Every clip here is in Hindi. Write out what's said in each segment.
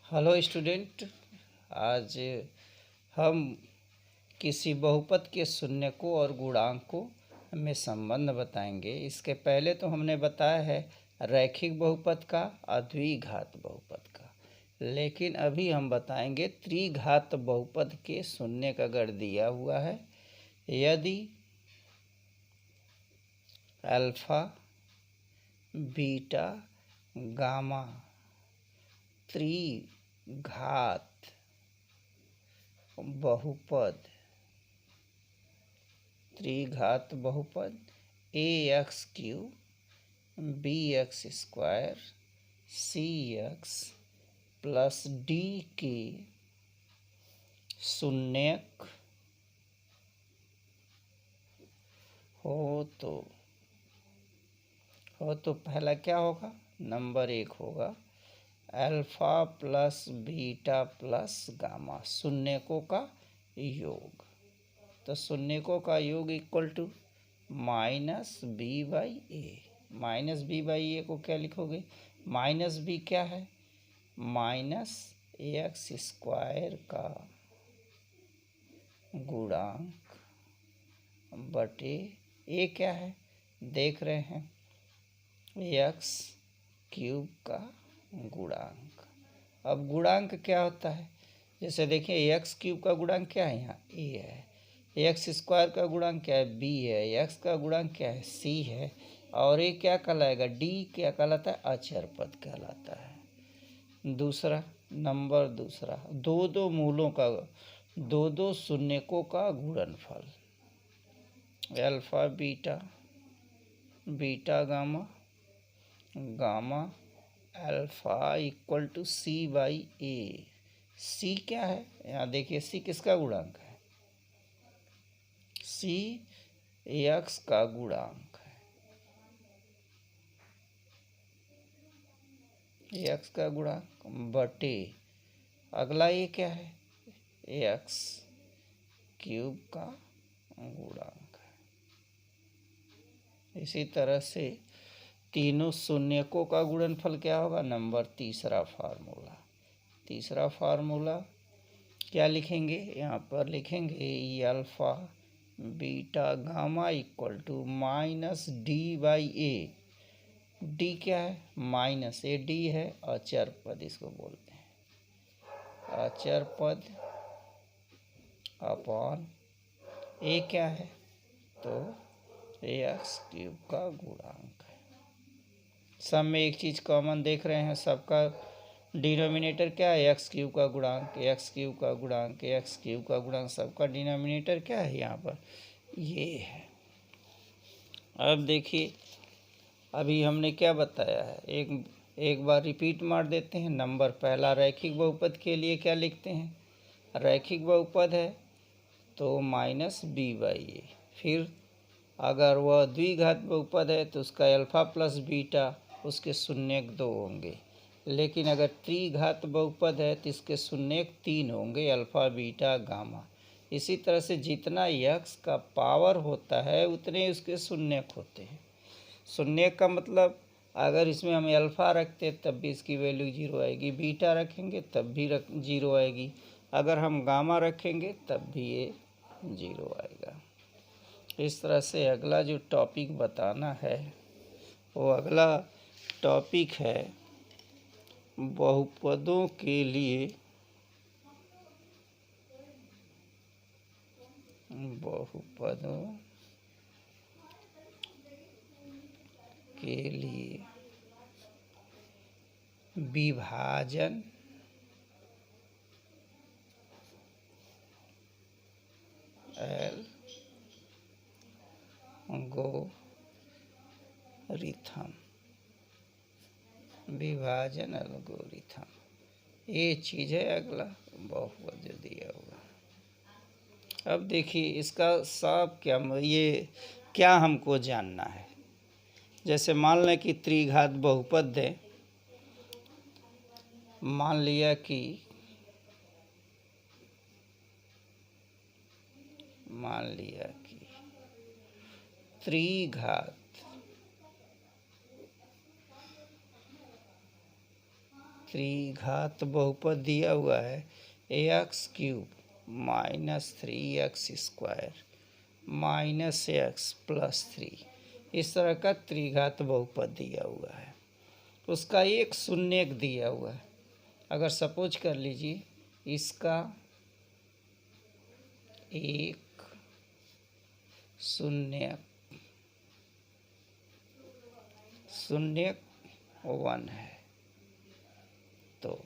Hello student. आज हम किसी बहुपद के शून्यकों और गुणांकों में संबंध बताएंगे। इसके पहले तो हमने बताया है रैखिक बहुपद का और द्विघात बहुपद का, लेकिन अभी हम बताएंगे त्रिघात बहुपद के शून्य का गढ़ दिया हुआ है। यदि अल्फा बीटा गामा त्रिघात बहुपद a x cube b x square c x plus d के शून्यक हो तो पहला क्या होगा? नंबर 1 होगा alpha plus beta plus gamma, शून्यकों का योग। तो शून्यकों का योग equal to minus b by a. Minus b by a को क्या लिखोगे? माइनस बी क्या है? माइनस एक्स स्क्वायर का गुणांक बटे ए क्या है? देख रहे हैं, एक्स क्यूब का गुणांक। अब गुणांक क्या होता है? जैसे देखिए एक्स क्यूब का गुणांक क्या है? यहाँ ए है। एक्स स्क्वायर का गुणांक क्या है? बी है। एक्स का गुणांक क्या है? सी है। और ये क्या कहलाएगा? डी क्या कहलाता है? अचर पद कहलाता है। दूसरा नंबर दूसरा, दो मूलों का, दो शून्यकों का गुणनफल, alpha beta beta gamma gamma alpha equal to C by A. C क्या है? यहाँ देखिए सी किसका गुणांक है? सी एक्स का गुणांक है। एक्स का गुणांक बटे अगला ये क्या है? एक्स क्यूब का गुणांक है। इसी तरह से तीनों शून्यकों का गुणनफल क्या होगा? नंबर तीसरा फार्मूला क्या लिखेंगे? यहाँ पर लिखेंगे alpha beta gamma equal to minus d by a. D क्या है? माइनस ए डी है, अचर पद इसको बोलते हैं। अचर पद अपॉन ए क्या है? तो एक्स क्यूब का गुणांक है। सब में एक चीज़ कॉमन देख रहे हैं, सबका डिनोमिनेटर क्या है? एक्स क्यूब का गुणांक, एक्स क्यूब का गुणांक, एक्स क्यूब का गुणांक, सबका डिनोमिनेटर क्या है? यहाँ पर ये है। अब देखिए अभी हमने क्या बताया है, एक बार रिपीट मार देते हैं। नंबर पहला रैखिक बहुपद के लिए क्या लिखते हैं? रैखिक बहुपद है तो माइनस बी बाई ए। फिर अगर वह द्विघात बहुपद है तो उसका अल्फा प्लस बीटा, उसके शून्यक 2 होंगे। लेकिन अगर त्रिघात बहुपद है तो इसके शून्यक 3 होंगे, अल्फा बीटा गामा। इसी तरह से जितना यक्स का पावर होता है उतने उसके शून्यक होते हैं। शून्य का मतलब अगर इसमें हम अल्फ़ा रखते तब भी इसकी वैल्यू 0 आएगी, बीटा रखेंगे तब भी 0 आएगी, अगर हम गामा रखेंगे तब भी ये 0 आएगा। इस तरह से अगला जो टॉपिक बताना है वो अगला टॉपिक है बहुपदों के लिए विभाजन एल्गोरिथम। ये चीज़ है अगला बहुपद जो दिया होगा। अब देखिए इसका सब क्या हमको जानना है। जैसे मान लें कि त्रिघात बहुपद है, मान लिया कि त्रिघात बहुपद दिया हुआ है ax³ -3x² -x+3, इस तरह का त्रिघात बहुपद दिया हुआ है। उसका एक शून्यक दिया हुआ है। अगर सपोज कर लीजिए इसका एक शून्यक 1 है, तो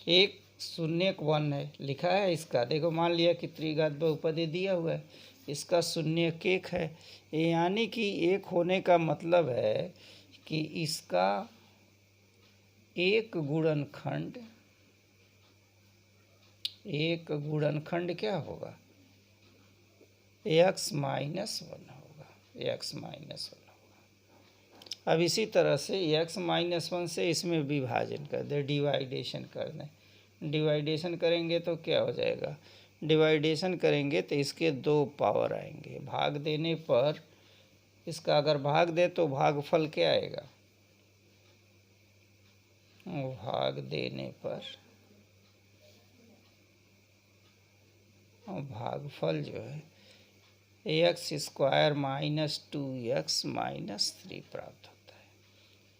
एक शून्यक 1 है लिखा है इसका। देखो मान लिया कि त्रिघात बहुपद दिया हुआ है, इसका शून्यक 1 है, यानी कि 1 होने का मतलब है कि इसका एक गुणनखंड क्या होगा, x-1 होगा, x-1 होगा। अब इसी तरह से x-1 से इसमें विभाजन कर दे, डिवाइडेशन कर दें। डिवाइडेशन करेंगे तो क्या हो जाएगा, डिवाइडेशन करेंगे तो इसके 2 पावर आएंगे। भाग देने पर इसका अगर भाग दे तो भागफल क्या आएगा, भाग देने पर भागफल जो है x² - 2x - 3 प्राप्त होता है।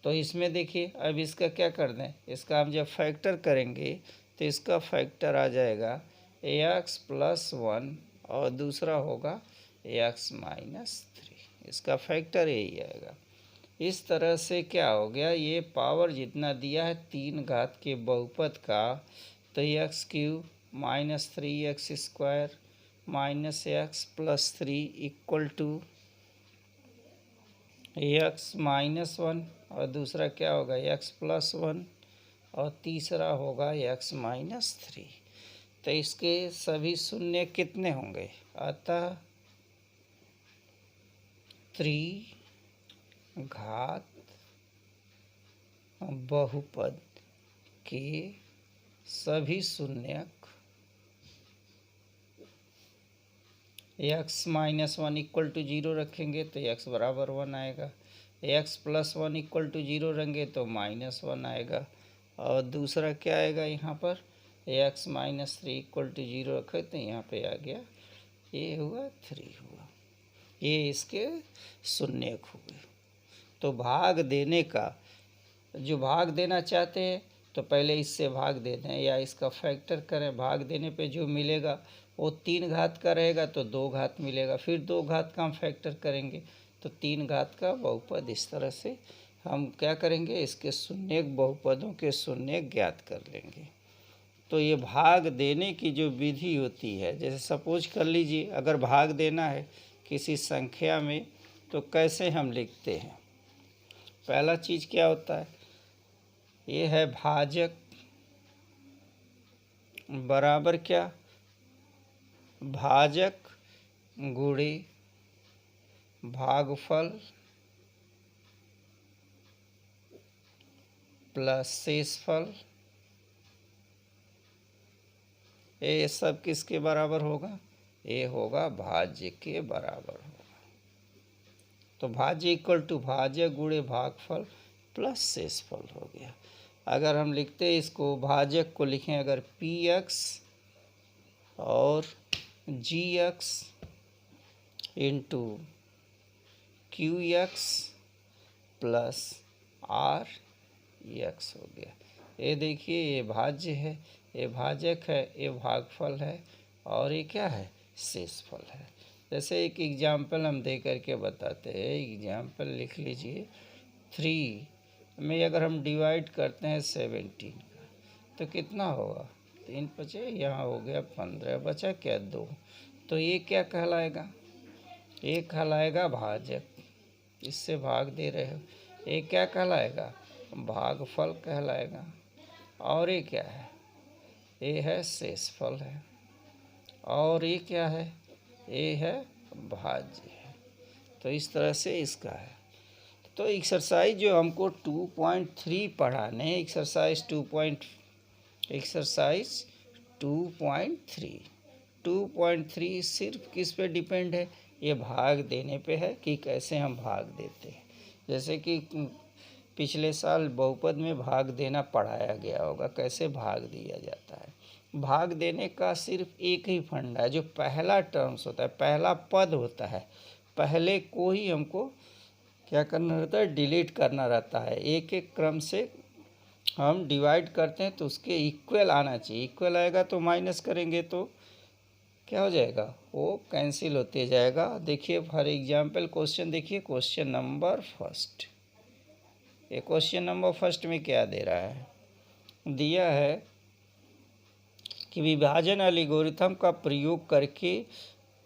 तो इसमें देखिए अब इसका क्या कर दें, इसका हम जब फैक्टर करेंगे तो इसका फैक्टर आ जाएगा x+1 और दूसरा होगा x-3, इसका फैक्टर यही आएगा। इस तरह से क्या हो गया, ये पावर जितना दिया है 3 घात के बहुपद का, तो x³ - 3x² -x+3 = x-1 और दूसरा क्या होगा x+1 और तीसरा होगा x-3। तो इसके सभी शून्य कितने होंगे, अतः त्रिघात बहुपद के सभी शून्यक x-1 = 0 रखेंगे तो x बराबर 1 आएगा, x+1 = 0 रहेंगे तो -1 आएगा, और दूसरा क्या आएगा यहाँ पर x-3 = 0 रखे तो यहाँ पे आ गया, ये हुआ 3 हुआ, ये इसके शून्यक हुए। तो भाग देने का, जो भाग देना चाहते हैं तो पहले इससे भाग दे दें या इसका फैक्टर करें, भाग देने पे जो मिलेगा वो 3 घात का रहेगा तो 2 घात मिलेगा, फिर 2 घात का हम फैक्टर करेंगे तो 3 घात का बहुपद। इस तरह से हम क्या करेंगे, इसके शून्यक बहुपदों के शून्यक ज्ञात कर लेंगे। तो ये भाग देने की जो विधि होती है, जैसे सपोज कर लीजिए अगर भाग देना है किसी संख्या में तो कैसे हम लिखते हैं, पहला चीज़ क्या होता है, ये है भाजक बराबर क्या, भाजक गुणे भागफल प्लस शेषफल, ये सब किसके बराबर होगा, ये होगा भाज्य के बराबर होगा। तो भाज्य = भाजक गुणे भागफल प्लस शेषफल हो गया। अगर हम लिखते हैं इसको, भाजक को लिखें अगर px और gx × qx प्लस rx हो गया। ये देखिए ये भाज्य है, ये भाजक है, ये भागफल है और ये क्या है, शेषफल है। जैसे एक एग्जाम्पल हम दे करके बताते हैं, एग्जाम्पल लिख लीजिए 3 में अगर हम डिवाइड करते हैं 17 का तो कितना होगा, 3 × 5 यहाँ हो गया 15, बचा क्या 2, तो ये क्या कहलाएगा, ये कहलाएगा भाजक, इससे भाग दे रहे हो, ये क्या कहलाएगा, भागफल कहलाएगा, और ये क्या है, ये है शेषफल है, और ये क्या है, ये है भाज्य है। तो इस तरह से इसका है। तो एक्सरसाइज जो हमको 2.3 पढ़ाने, एक्सरसाइज 2.3 सिर्फ किस पे डिपेंड है, ये भाग देने पे है कि कैसे हम भाग देते हैं। जैसे कि पिछले साल बहुपद में भाग देना पढ़ाया गया होगा, कैसे भाग दिया जाता है। भाग देने का सिर्फ एक ही फंडा है, जो पहला टर्म्स होता है, पहला पद होता है, पहले को ही हमको क्या करना रहता है, डिलीट करना रहता है। एक एक क्रम से हम डिवाइड करते हैं तो उसके इक्वल आना चाहिए, इक्वल आएगा तो माइनस करेंगे तो क्या हो जाएगा, वो कैंसिल होते जाएगा। देखिए फॉर एग्जाम्पल क्वेश्चन देखिए, क्वेश्चन नंबर फर्स्ट। ये क्वेश्चन नंबर फर्स्ट में क्या दे रहा है, दिया है कि विभाजन एल्गोरिथम का प्रयोग करके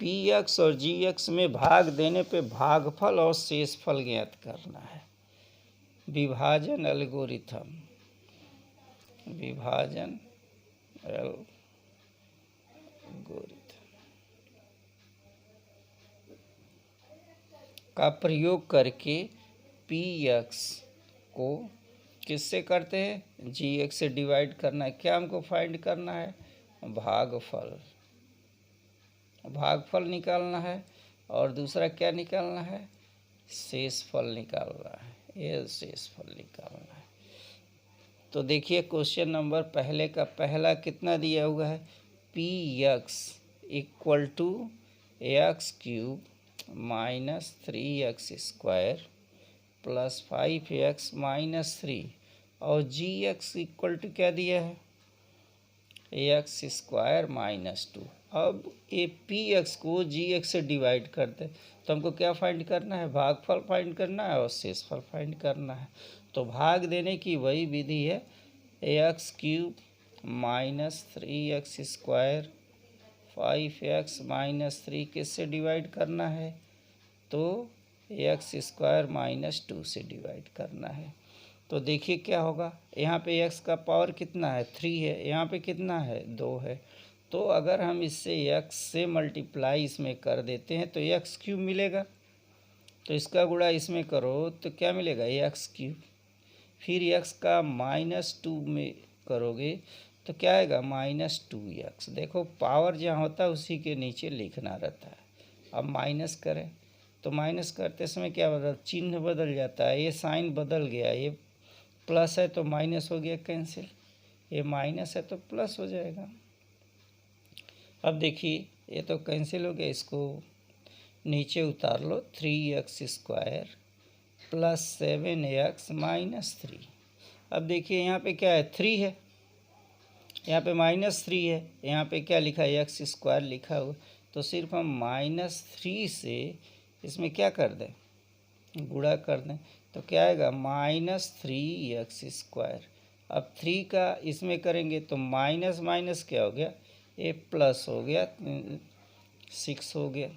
px और gx में भाग देने पे भागफल और शेषफल ज्ञात करना है। विभाजन एल्गोरिथम, विभाजन एल्गोरिथम का प्रयोग करके px को किससे करते हैं, gx से डिवाइड करना है। क्या हमको फाइंड करना है, भागफल, भागफल निकालना है, और दूसरा क्या निकालना है, शेषफल निकालना है, ये शेषफल निकालना है। तो देखिए क्वेश्चन नंबर पहले का पहला कितना दिया हुआ है, px equal to x cube minus 3x² plus 5x minus 3, और gx इक्वल टू क्या दिया है, x² माइनस 2। अब ये px को gx से डिवाइड करते हैं तो हमको क्या फाइंड करना है, भागफल फाइंड करना है और शेषफल फाइंड करना है। तो भाग देने की वही विधि है, x³ minus 3x² 5x minus 3 किससे डिवाइड करना है, तो x² माइनस 2 से डिवाइड करना है। तो देखिए क्या होगा, यहाँ पे x का पावर कितना है, 3 है, यहाँ पे कितना है, 2 है। तो अगर हम इससे x से मल्टीप्लाई इसमें कर देते हैं तो x³ मिलेगा, तो इसका गुणा इसमें करो तो क्या मिलेगा, x³। फिर x का -2 में करोगे तो क्या आएगा, -2x। देखो पावर जहाँ होता है उसी के नीचे लिखना रहता है। अब माइनस करें तो माइनस करते समय क्या बदल, चिन्ह बदल जाता है, ये साइन बदल गया, ये प्लस है तो माइनस हो गया कैंसिल, ये माइनस है तो प्लस हो जाएगा। अब देखिए ये तो कैंसिल हो गया, इसको नीचे उतार लो, 3x² प्लस 7x माइनस 3। अब देखिए यहाँ पे क्या है, 3 है, यहाँ पे -3 है, यहाँ पे क्या लिखा है, x² लिखा हुआ। तो सिर्फ हम -3 से इसमें क्या कर दें, गुणा कर दें तो क्या आएगा, -3x²। अब 3 का इसमें करेंगे तो माइनस माइनस क्या हो गया, ये प्लस हो गया, 6 हो गया।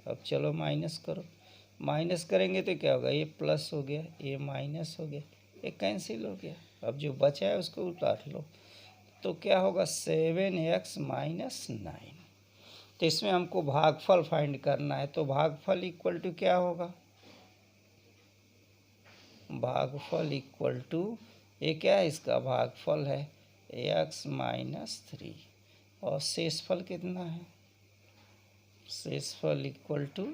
अब चलो माइनस करो, माइनस करेंगे तो क्या होगा, ये प्लस हो गया, ये माइनस हो गया, ये कैंसिल हो गया। अब जो बचा है उसको उतार लो तो क्या होगा, 7x माइनस 9। तो इसमें हमको भागफल फाइंड करना है, तो भागफल इक्वल टू क्या होगा, भागफल इक्वल टू, ये क्या है, इसका भागफल है x माइनस 3, और शेषफल कितना है, शेषफल इक्वल टू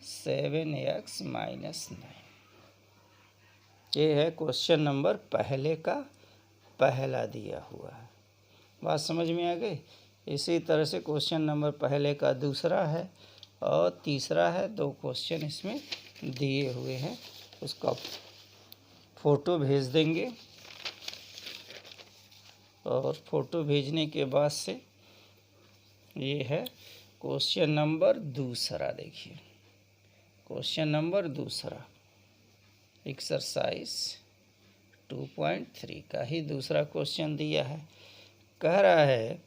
7x माइनस 9। ये है क्वेश्चन नंबर पहले का पहला दिया हुआ है, बात समझ में आ गई। इसी तरह से क्वेश्चन नंबर पहले का दूसरा है और तीसरा है, 2 क्वेश्चन इसमें दिए हुए हैं, उसका फ़ोटो भेज देंगे, और फ़ोटो भेजने के बाद से ये है क्वेश्चन नंबर दूसरा। देखिए क्वेश्चन नंबर दूसरा एक्सरसाइज 2.3 का ही दूसरा क्वेश्चन दिया है। कह रहा है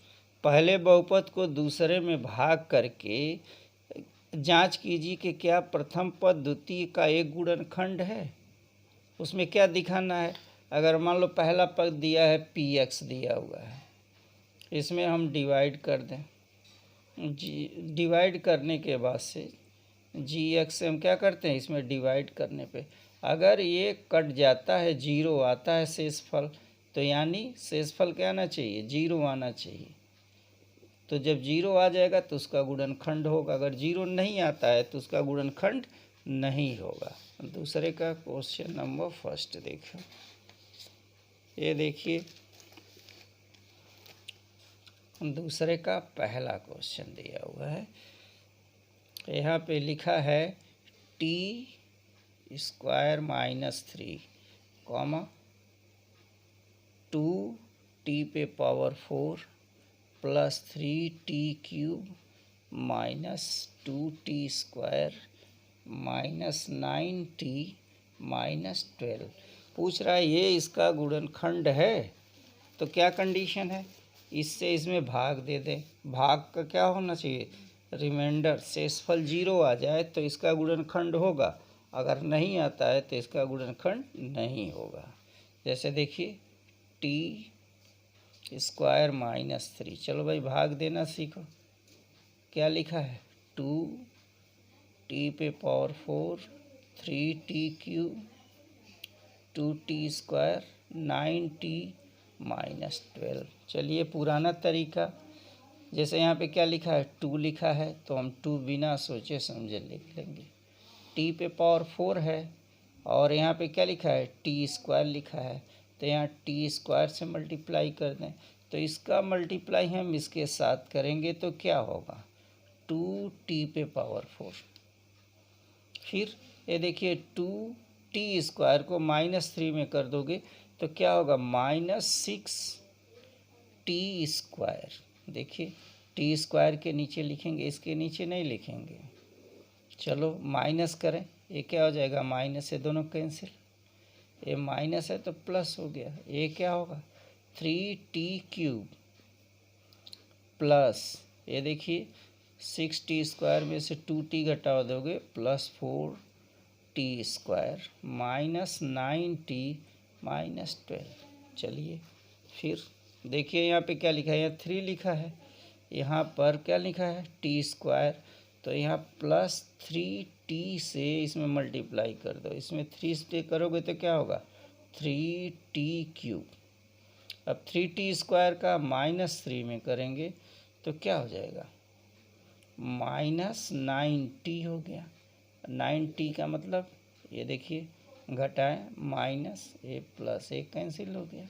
पहले बहुपद को दूसरे में भाग करके जांच कीजिए कि क्या प्रथम पद द्वितीय का एक गुणनखंड है। उसमें क्या दिखाना है, अगर मान लो पहला पद दिया है px दिया हुआ है, इसमें हम डिवाइड कर दें, डिवाइड करने के बाद से gx से हम क्या करते हैं, इसमें डिवाइड करने पे अगर ये कट जाता है, 0 आता है शेषफल, तो यानी शेषफल क्या आना चाहिए, 0 आना चाहिए। तो जब 0 आ जाएगा तो उसका गुणनखंड होगा, अगर 0 नहीं आता है तो उसका गुणनखंड नहीं होगा। दूसरे का क्वेश्चन नंबर फर्स्ट देखो। ये देखिए दूसरे का पहला क्वेश्चन दिया हुआ है। यहाँ पे लिखा है T square minus 3 comma 2t पे power 4 plus 3t cube minus 2t square minus 9t minus 12 पूछ रहा है ये इसका गुणनखंड है। तो क्या कंडीशन है, इससे इसमें भाग दे दें। भाग का क्या होना चाहिए, रिमाइंडर शेषफल 0 आ जाए तो इसका गुणनखंड होगा, अगर नहीं आता है तो इसका गुणनखंड नहीं होगा। जैसे देखिए टी स्क्वायर माइनस 3, चलो भाई भाग देना सीखो। क्या लिखा है 2t पे power 4 3t cube 2t square 9t minus 12। चलिए पुराना तरीका, जैसे यहाँ पे क्या लिखा है 2 लिखा है तो हम 2 बिना सोचे समझे लिख लेंगे। t पे पावर 4 है और यहाँ पे क्या लिखा है टी स्क्वायर लिखा है, तो यहाँ टी स्क्वायर से मल्टीप्लाई कर दें। तो इसका मल्टीप्लाई हम इसके साथ करेंगे तो क्या होगा 2t पे पावर 4। फिर ये देखिए 2t स्क्वायर को -3 में कर दोगे तो क्या होगा -6t स्क्वायर। देखिए टी स्क्वायर के नीचे लिखेंगे, इसके नीचे नहीं लिखेंगे। चलो माइनस करें, ये क्या हो जाएगा माइनस से दोनों कैंसिल, ये माइनस है तो प्लस हो गया। ये क्या होगा 3t क्यूब प्लस ये देखिए 6t स्क्वायर में से 2t घटा दोगे plus 4t square minus 9t minus 12। चलिए फिर देखिए यहाँ पे क्या लिखा है, यहाँ 3 लिखा है, यहाँ पर क्या लिखा है टी स्क्वायर, तो यहाँ प्लस 3t से इसमें मल्टीप्लाई कर दो। इसमें 3 से करोगे तो क्या होगा 3t क्यूब। अब 3t स्क्वायर का -3 में करेंगे तो क्या हो जाएगा -9t हो गया। 9t का मतलब ये देखिए घटाएं माइनस ए प्लस ए कैंसिल हो गया,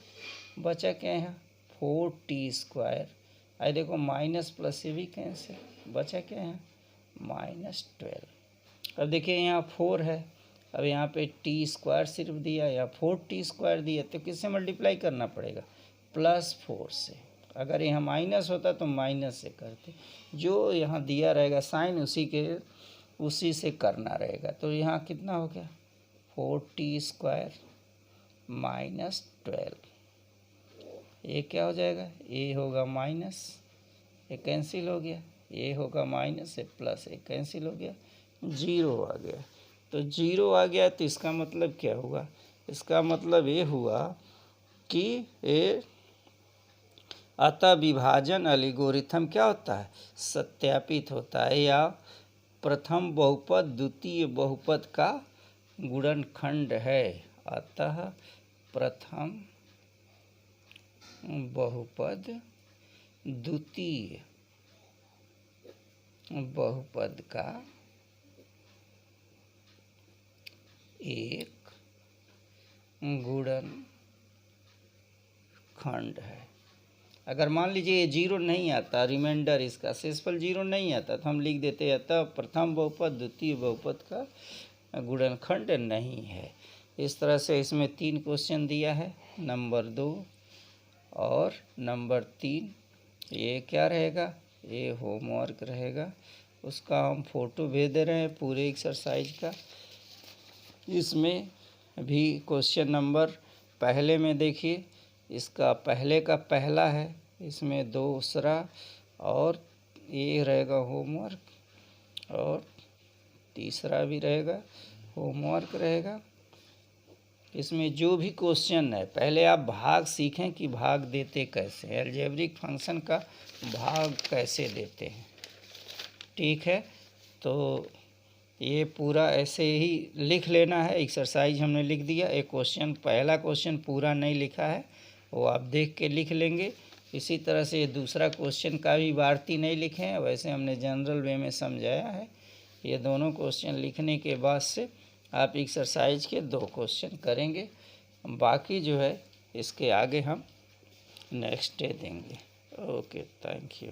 बचा क्या यहाँ 4t स्क्वायर। आई देखो माइनस प्लस से भी कैंसिल, बचा क्या है -12। अब देखिए यहाँ 4 है, अब यहाँ पे टी स्क्वायर सिर्फ दिया या 4t स्क्वायर दिया तो किससे मल्टीप्लाई करना पड़ेगा +4 से। अगर यहाँ माइनस होता तो माइनस से करते, जो यहाँ दिया रहेगा साइन उसी से करना रहेगा। तो यहाँ कितना हो गया 4t स्क्वायर -12। ये क्या हो जाएगा, ये होगा माइनस, ये कैंसिल हो गया, ये होगा माइनस, ये प्लस, ये कैंसिल हो गया, 0 आ गया। तो 0 आ गया तो इसका मतलब क्या हुआ, इसका मतलब ये हुआ कि ये अतः विभाजन एल्गोरिथम क्या होता है सत्यापित होता है, या प्रथम बहुपद द्वितीय बहुपद का गुणनखंड है। अतः प्रथम बहुपद द्वितीय बहुपद का एक गुणनखंड है। अगर मान लीजिए ये 0 नहीं आता, रिमाइंडर इसका शेषफल 0 नहीं आता तो हम लिख देते हैं अतः प्रथम बहुपद द्वितीय बहुपद का गुणनखंड नहीं है। इस तरह से इसमें 3 क्वेश्चन दिया है, नंबर 2 और नंबर 3। ये क्या रहेगा, ये होमवर्क रहेगा, उसका हम फ़ोटो भेज दे रहे हैं पूरे एक्सरसाइज का। इसमें भी क्वेश्चन नंबर पहले में देखिए, इसका पहले का पहला है, इसमें दूसरा, और ये रहेगा होमवर्क, और तीसरा भी रहेगा होमवर्क रहेगा। इसमें जो भी क्वेश्चन है पहले आप भाग सीखें कि भाग देते कैसे, अलजेब्रिक फंक्शन का भाग कैसे देते हैं। ठीक है, तो ये पूरा ऐसे ही लिख लेना है। एक्सरसाइज हमने लिख दिया, एक क्वेश्चन पहला क्वेश्चन पूरा नहीं लिखा है वो आप देख के लिख लेंगे। इसी तरह से दूसरा क्वेश्चन का भी वार्ती नहीं लिखे हैं, वैसे हमने जनरल वे में समझाया है। ये दोनों क्वेश्चन लिखने के बाद से आप एक्सरसाइज के 2 क्वेश्चन करेंगे, बाकी जो है इसके आगे हम नेक्स्ट डे देंगे। Okay, thank you.